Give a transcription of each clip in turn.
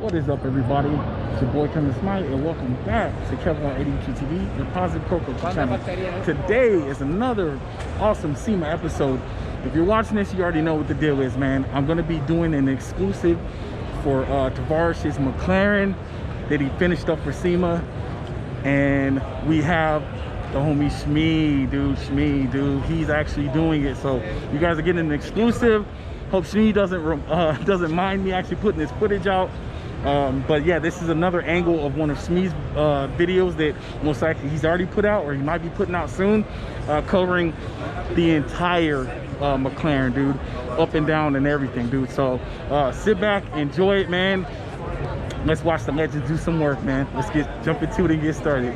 What is up, everybody? It's your boy Kevin Smite, and welcome back to Kevin on ADQ TV, the Positive Coco channel. Today is another awesome SHMEE episode. If you're watching this, you already know what the deal is, man. I'm going to be doing an exclusive for Tavarish's McLaren that he finished up for SHMEE, and we have the homie SHMEE, dude. He's actually doing it, so you guys are getting an exclusive. Hope SHMEE doesn't mind me actually putting this footage out. But yeah, this is another angle of one of SHMEE's videos that most likely he's already put out, or he might be putting out soon, covering the entire McLaren, dude, up and down and everything, dude. So sit back, enjoy it, man. Let's watch the legends do some work, man. Let's jump into it and get started.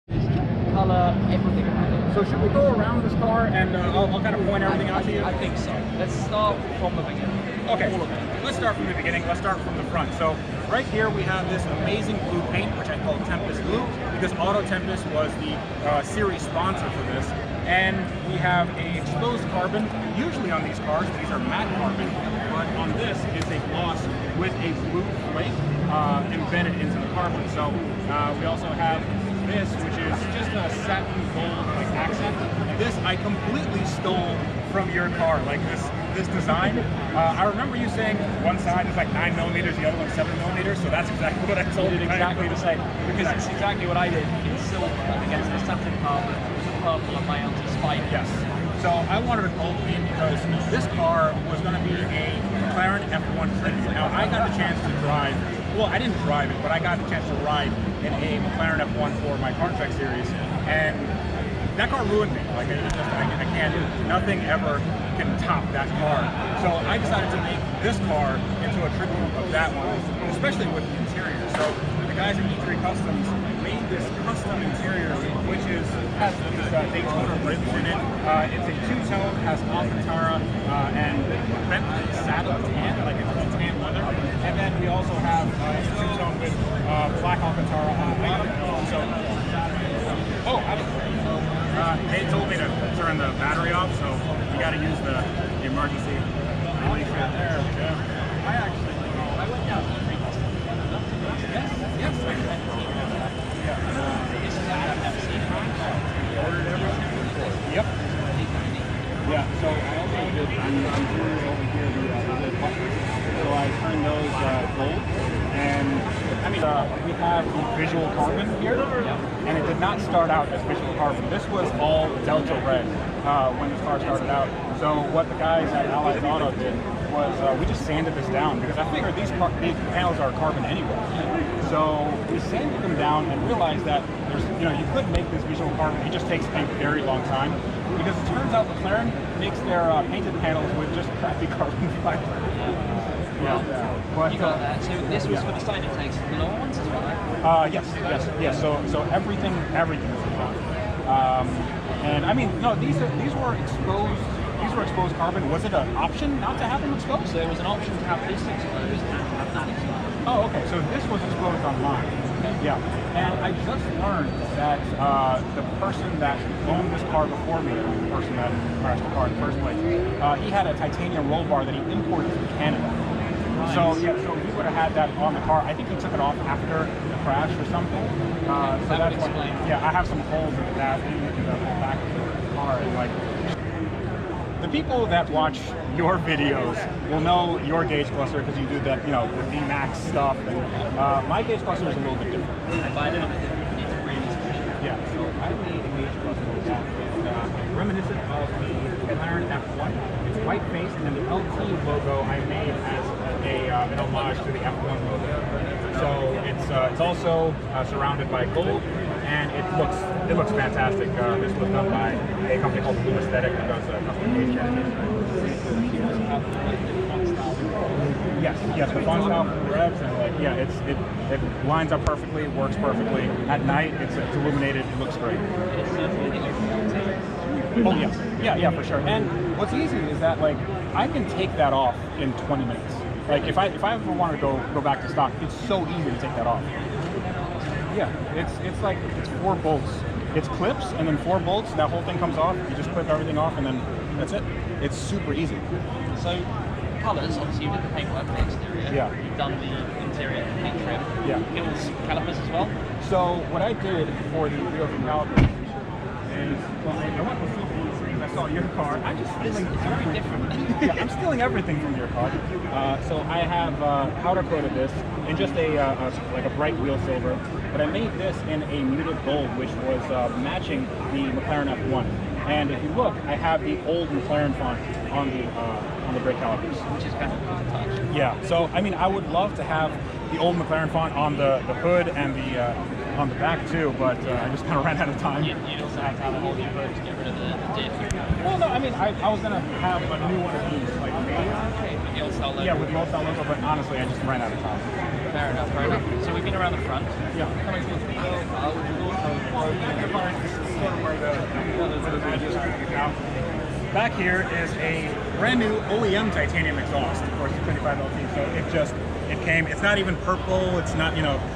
Color, everything about it. So should we go around this car and I'll kind of point everything out to you? I think so. Let's start from the beginning. Okay, All of it. let's start from the beginning. Let's start from the front. So right here we have this amazing blue paint, which I call Tempest Blue, because Auto Tempest was the series sponsor for this. And we have a exposed carbon. Usually on these cars, these are matte carbon, but on this is a gloss with a blue flake embedded into the carbon. So we also have this, which is just a satin gold like accent. And this I completely stole from your car, like this design. I remember you saying one side is like 9 millimeters, the other one's 7 millimeters, so that's exactly what I told you. Exactly the same, because it's exactly what I did in silver against the satin carbon, purple on my anti-spike. Yes. So I wanted a gold theme because this car was going to be a McLaren F1 tribute. Now I got the chance to drive, well, I didn't drive it, but I got the chance to ride in a McLaren F1 for my Car Trek series, and that car ruined me. Like I can't, nothing ever can top that car. So I decided to make this car into a tribute of that one, especially with the interior. So the guys at E3 Customs made this custom interior, which has these Daytona ribs in it. It's a two-tone, has Alcantara and Bentley saddle tan, like it's a tan leather. And then we also have a two-tone with black Alcantara on the bottom. So, they told me to turn the battery off, so you got to use the emergency relief right there. Yeah. I went down to E3 Customs. Yes. I've never seen it. Ordered everything? Yep. Yeah, so I also did, I'm doing over here the buttons. So I turned those gold, and I mean, we have the visual carbon here, and it did not start out as visual carbon. This was all Delta Red when this car started out. So what the guys at Allied Auto did was we just sanded this down, because I figured these panels are carbon anyway. So we sanded them down and realized that you could make this visual carbon. It just takes a very long time, because it turns out McLaren makes their painted panels with just crappy carbon fiber. Yeah. But, You got that. So this was for the side it takes the lower ones as well? Yes. So everything is done. And I mean, no, these were exposed. These were exposed carbon. Was it an option not to have them exposed? So there was an option to have this exposed and to have that exposed. Oh, okay. So this was exposed on mine. Yeah. And I just learned that the person that owned this car before me, the person that crashed the car in the first place, he had a titanium roll bar that he imported from Canada. Nice. So he would have had that on the car. I think he took it off after the crash or something. So that that's would explain. Yeah, I have some holes in that in the back of the car, and like. The people that watch your videos will know your gauge cluster because you do that, the VMAX stuff. And, my gauge cluster is a little bit different. Yeah, so I made a gauge cluster that is reminiscent of the McLaren F1. It's white face, and then the LT logo I made as an homage to the F1 logo. So it's also surrounded by gold, and it looks fantastic. This was done by a company called Blue Aesthetic that does custom gauge Yes, the font style for the revs, and it lines up perfectly, it works perfectly. At night, it's illuminated, it looks great. Oh yes, yeah, for sure. And what's easy is that I can take that off in 20 minutes. Like if I ever want to go back to stock, it's so easy to take that off. Yeah, it's 4 bolts. It's clips and then 4 bolts. That whole thing comes off. You just clip everything off and then that's it. It's super easy. So colors, obviously you did the paintwork for the exterior. Yeah. You've done the interior paint trim. Yeah. Wheels, calipers as well. So what I did for the wheels and calipers is, well, I went with full wheels because I saw your car. I'm just stealing It's very different. yeah, I'm stealing everything from your car. So I have powder coated this in just like a bright wheel silver, but I made this in a muted gold, which was matching the McLaren F1. And if you look, I have the old McLaren font on the brake calipers, Which is kind of cool to touch. yeah. So I mean, I would love to have the old McLaren font on the hood and on the back too, but I just kind of ran out of time. You'd also have to have a whole new hood to get rid of the diff. Well, no, I mean, I was gonna have a new one of these, like made. Okay, with the old style logo. Yeah, with the old style logo, but honestly, I just ran out of time. Fair enough, fair enough. So we've been around the front. Yeah. Coming towards the back. Back here is a brand new OEM titanium exhaust, of course, 675LT. So it came. It's not even purple. It's not,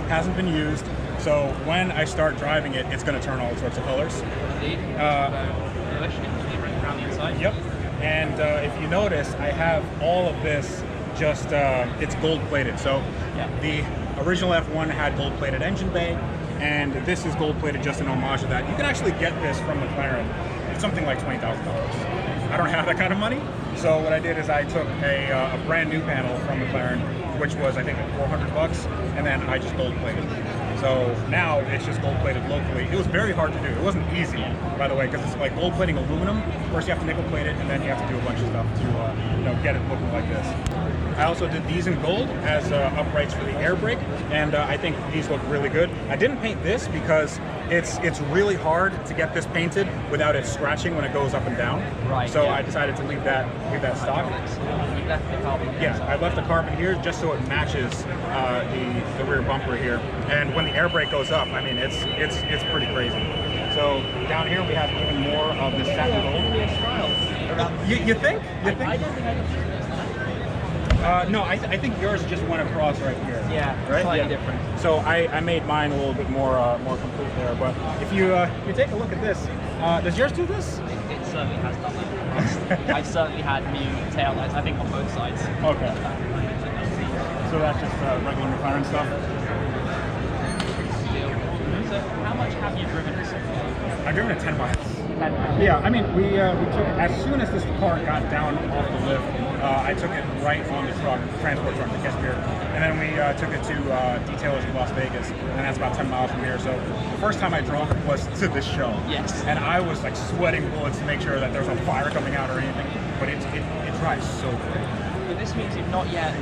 hasn't been used. So when I start driving it, it's going to turn all sorts of colors. Indeed. Around the inside. Yep. And if you notice, I have all of this just, it's gold plated. So Yeah. the original F1 had gold plated engine bay, and this is gold plated just in homage to that. You can actually get this from McLaren. It's something like $20,000. I don't have that kind of money. So what I did is I took a brand new panel from McLaren, which was I think $400, and then I just gold plated. So now it's just gold plated locally. It was very hard to do. It wasn't easy, by the way, because it's like gold plating aluminum. First you have to nickel plate it, and then you have to do a bunch of stuff to get it looking like this. I also did these in gold as uprights for the air brake, and I think these look really good. I didn't paint this because it's really hard to get this painted without it scratching when it goes up and down. Right. So yeah. I decided to leave that stock. You left the carbon. Yeah, I left the carbon here just so it matches the rear bumper here. And when the air brake goes up, I mean, it's pretty crazy. So down here we have even more of this satin gold. You think? You think? I don't think I can do this. No, I think yours just went across right here. Yeah, right? slightly Yeah. different. So I made mine a little bit more complete there. But if you take a look at this, does yours do this? It certainly has done that. I've certainly had new tail lights, I think, on both sides. Okay. So that's just regular McLaren stuff. So how much have you driven it so far? I've driven it 10 miles. 10 miles. Yeah, I mean, we took it, as soon as this car got down off the lift, I took it right on the truck, transport truck that gets here, and then we took it to detailers in Las Vegas, and that's about 10 miles from here. So the first time I drove it was to this show. Yes. And I was like sweating bullets to make sure that there was no fire coming out or anything, but it drives so great. But this means you've not yet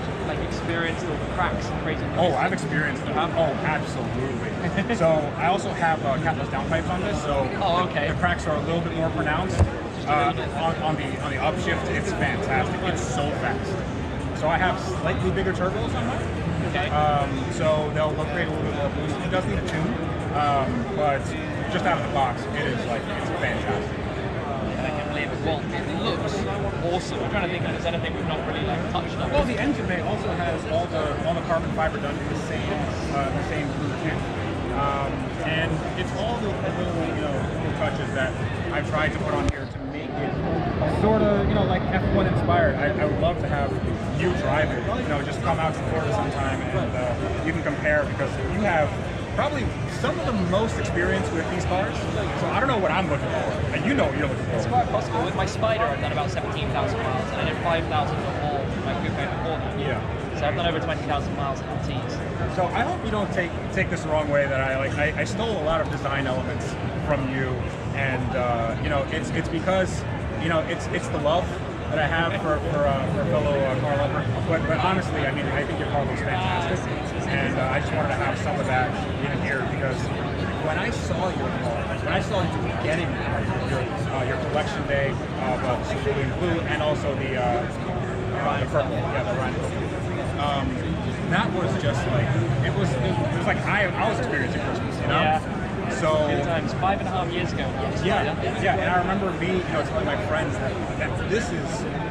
experienced all the cracks and crazy things. Oh, I've experienced them. Oh, absolutely. So I also have capless downpipes on this, so okay. the cracks are a little bit more pronounced. On the upshift, it's fantastic. It's so fast. So I have slightly bigger turbos on mine. Okay. So they'll create a little bit more boost. It does need a tune, but just out of the box, it's fantastic. I can believe it. Well, it looks awesome. I'm trying to think if there's anything we've not really touched on. Well, the engine bay also has all the carbon fiber done in the same blue tint. And it's all the little touches that I've tried to put on here to make it sort of, like F1 inspired. I would love to have you drive it, just come out to Florida sometime and you can compare, because you have probably some of the most experience with these cars. So I don't know what I'm looking for, and you know what you're looking for. It's quite possible. With my Spider, I've done about 17,000 miles, and I did 5,000 or more with my Coupe before that. Yeah. So I've done over 20,000 miles in LTs. So I hope you don't take this the wrong way, that I stole a lot of design elements from you, and it's because it's the love that I have for a fellow car lover. But honestly, I mean, I think your car looks fantastic, and I just wanted to have some of that in here, because when I saw your car, when I saw you getting your collection day of Cerulean Blue, and also the purple, the Rhine purple. That was just like, it was like I was experiencing Christmas, Yeah. So Good times. 5.5 years ago. yeah, and I remember me, telling my friends that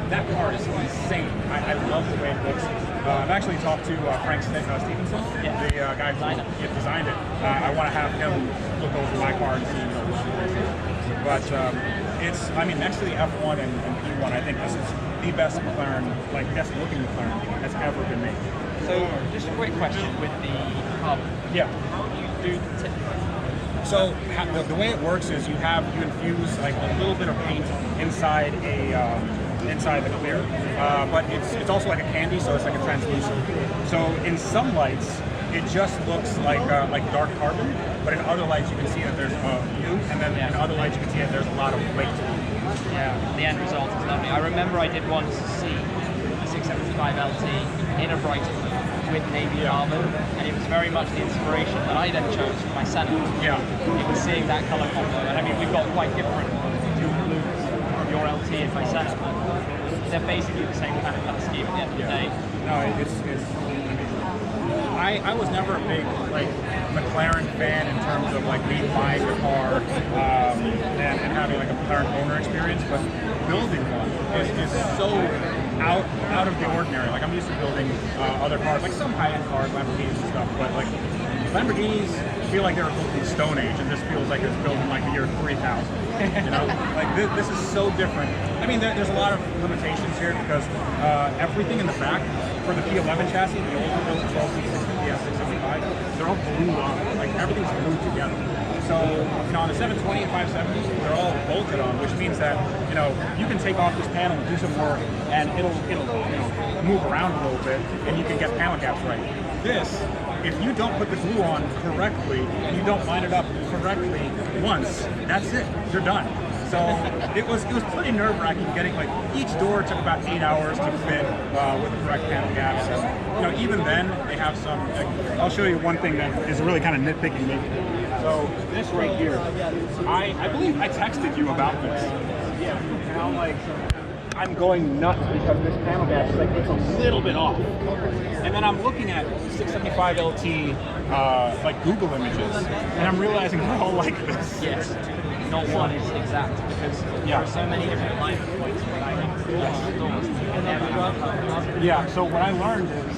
that car is insane. I love the way it looks. I've actually talked to Frank Stevenson, the guy who designed it. I want to have him look over my car and see, But next to the F1 and P1, I think this is the best McLaren, best looking McLaren that's ever been made. So, just a quick question with the carbon. Yeah. How do you do the tip? So the way it works is you infuse like a little bit of paint inside inside the clear, but it's also like a candy, so it's like a translucent. So in some lights, it just looks like dark carbon, but in other lights you can see that there's blue, and then in other lights you can see that there's a lot of flakes. Yeah, the end result is lovely. I remember I did once see a 675LT in a bright with navy carbon, and it was very much the inspiration that I then chose for my Senna. Yeah. It was seeing that colour combo, and I mean we've got quite different two blues, your LT and my Senna, but they're basically the same kind of colour scheme at the end of the day. No, I was never a big like McLaren fan in terms of like me buying a car and having like a McLaren owner experience, but building one is so out of the ordinary. Like I'm used to building other cars, like some high-end cars, Lamborghinis and stuff, but like Lamborghinis feel like they were built in the Stone Age, and this feels like it's built in like the year 3000. You know, like this is so different. I mean, there's a lot of limitations here because everything in the back for the P11 chassis, the older built 1260, PS675, they're all glued on. Like everything's glued together. So, you know, on the 720 and 570s, they're all bolted on, which means that, you know, you can take off this panel and do some work, and it'll you know, move around a little bit, and you can get panel gaps right. This, if you don't put the glue on correctly, and you don't line it up correctly once, that's it. You're done. So it was pretty nerve-wracking getting, like, each door took about 8 hours to fit with the correct panel gaps. And, you know, even then, they have some, like, I'll show you one thing that is really kind of nitpicking me. So this right here, I believe I texted you about this. Yeah, and I'm like, I'm going nuts because this panel gap is like, it's a little bit off. And then I'm looking at 675LT like Google images, and I'm realizing they're all like this. Yes. Not one is exact because there are so many different alignment points when I have doors and never have. Yeah, so what I learned is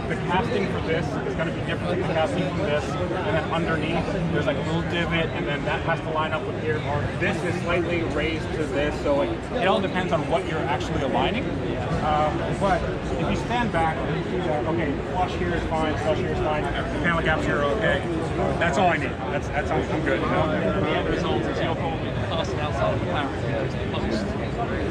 the casting for this is going to be different than the casting for this, and then underneath there's like a little divot, and then that has to line up with here. This is slightly raised to this, so like it all depends on what you're actually aligning. But if you stand back, you see that okay, flush here is fine, flush here is fine, the panel gaps here are okay. That's all I need. That's I'm good. You know? The end result is you're probably the person outside of McLaren post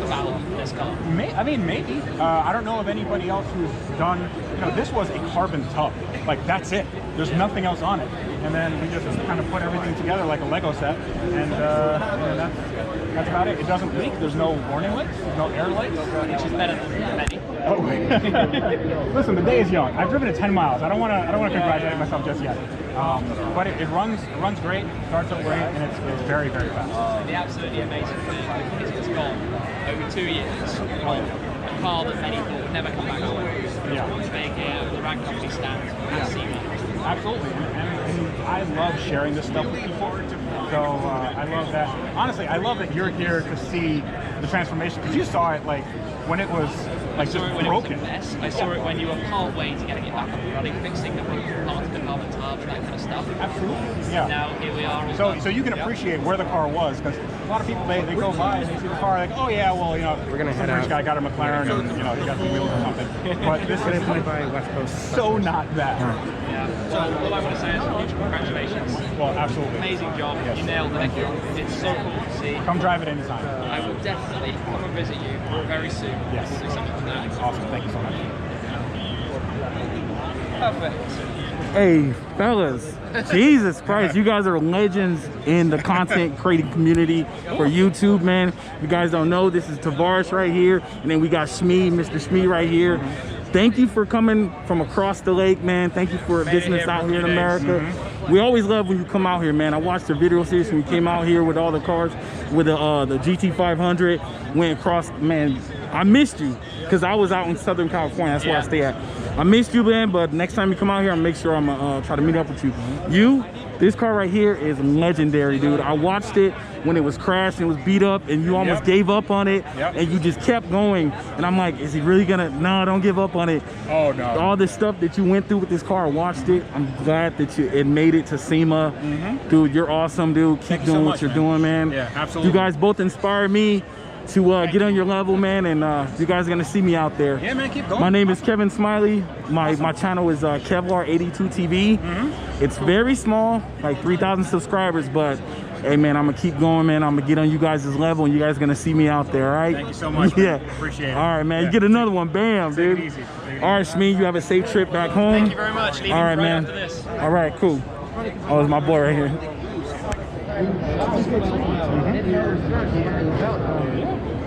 about this car. I mean, maybe. I don't know of anybody else who's done, you know, this was a carbon tub. Like, that's it. There's nothing else on it. And then we just kind of put everything together like a Lego set. And that's about it. It doesn't leak. There's no warning lights. There's no air lights. Which is better than many. Oh, listen, the day is young. I've driven it 10 miles. I don't want to congratulate myself just yet. But it runs great, starts up great, and it's very, very fast. The absolutely amazing thing is it's gone over 2 years on a car that many thought would never come back to life. Yeah. Once they here, the rank company stands at SHMEE. Absolutely, and I love sharing this stuff with people. So I love that. Honestly, I love that you're here to see the transformation because you saw it like when it was like just broken. It was a mess. I saw it when you were part way to getting it back up and running, fixing the broken parts, the carbon tub, and that kind of stuff. Absolutely, yeah. Now here we are. So you can appreciate where the car was because a lot of people they go by and they see the car like, oh yeah, well, you know, we're gonna head out. Guy got a McLaren and you know he got some wheels or something. But this is by West Coast. So not that. Yeah. So all I want to say is a huge congratulations. Well, absolutely. Amazing job. Yes. You nailed it. It's so cool to see. Come drive it anytime. I will definitely come and visit you very soon. Yes. Do something like that. Awesome. Thank you so much. Perfect. Hey, fellas, Jesus Christ, you guys are legends in the content creating community for YouTube, man. If you guys don't know, this is Tavarish right here, and then we got SHMEE, Mr. SHMEE right here. Thank you for coming from across the lake, man. Thank you for visiting us out here in America. We always love when you come out here, man. I watched the video series when you came out here with all the cars, with the GT500, went across, man. I missed you because I was out in Southern California. That's where I stay at. I missed you, man, but next time you come out here, I'll make sure I'm try to meet up with you. This car right here is legendary, dude. I watched it when it was crashed and it was beat up and you almost gave up on it and you just kept going. And I'm like, is he really gonna, no, don't give up on it. Oh, no. All this stuff that you went through with this car, I watched it. I'm glad that it made it to SHMEE. Dude, you're awesome, dude. Keep doing what you're doing, man. Yeah, absolutely. You guys both inspired me. to get on your level, man, and you guys are gonna see me out there. Yeah, man, keep going. My name is Kevin Smiley. My channel is Kevlar82 TV. It's very small, like 3,000 subscribers, but hey, man, I'm gonna keep going, man. I'm gonna get on you guys' level, and you guys are gonna see me out there, all right? Thank you so much, Yeah. man. Appreciate it. All right, man. Yeah. You get another one, bam, dude. Take it easy. All right, Shmee, you have a safe trip back home. Thank you very much. Leaving All right, right man. after this. All right, cool. Oh, it's my boy right here.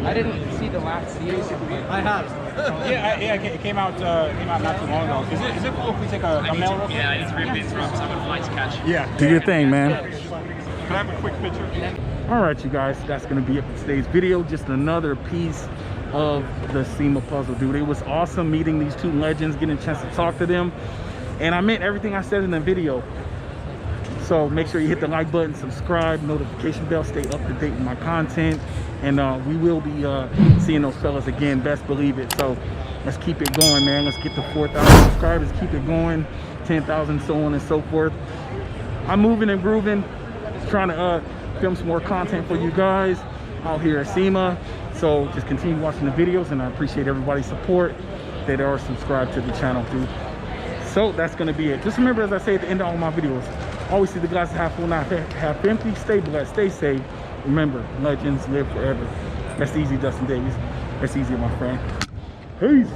I didn't see the last video. I have. Yeah, it came out not too long ago. Is it cool if we take a mail real quick? Yeah, I need to really interrupt. I have a flight to catch. Yeah. Do your thing, man. Can I have a quick picture? All right, you guys, that's gonna be it for today's video. Just another piece of the SHMEE puzzle, dude. It was awesome meeting these two legends, getting a chance to talk to them, and I meant everything I said in the video. So make sure you hit the like button, subscribe, notification bell, stay up to date with my content, and we will be seeing those fellas again, best believe it. So let's keep it going, man. Let's get to 4,000 subscribers, keep it going, 10,000, so on and so forth. I'm moving and grooving, trying to film some more content for you guys out here at SHMEE. So just continue watching the videos, and I appreciate everybody's support that are subscribed to the channel, dude. So that's gonna be it. Just remember, as I say at the end of all my videos, always see the glass half full, not half empty. Stay blessed, stay safe. Remember, legends live forever. That's easy, Dustin Davies. That's easy, my friend. Peace.